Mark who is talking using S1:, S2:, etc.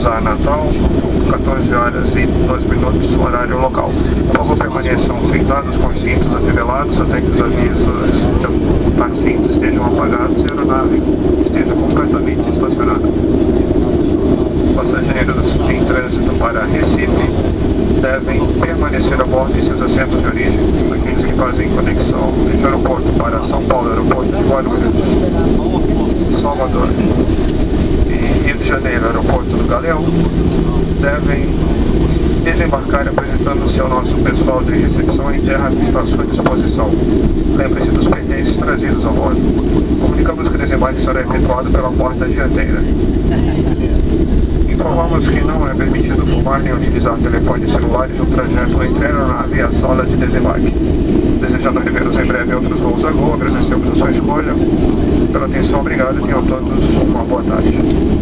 S1: usar Natal, 14 horas e 12 minutos, horário local. Por favor, permaneçam sentados com os cintos afivelados até que os avisos da cinta estejam apagados e a aeronave esteja completamente estacionada. Passageiros em trânsito para Recife devem permanecer a bordo em seus assentos de origem. Aqueles que fazem conexão do aeroporto para São Paulo, aeroporto de Guarulhos, Salvador e Rio de Janeiro, aeroporto do Galeão, devem desembarcar apresentando-se ao nosso pessoal de recepção interna que está à sua disposição. Lembre-se dos pertences trazidos a bordo. Comunicamos que o desembarque será efetuado pela porta dianteira. Informamos que não é permitido fumar nem utilizar telefones celulares no trajeto entre a aeronave e a sala de desembarque. Desejando revê-los em breve em outros voos a Gol, agradecemos a sua escolha. Pela atenção, obrigado e tenham todos uma boa tarde.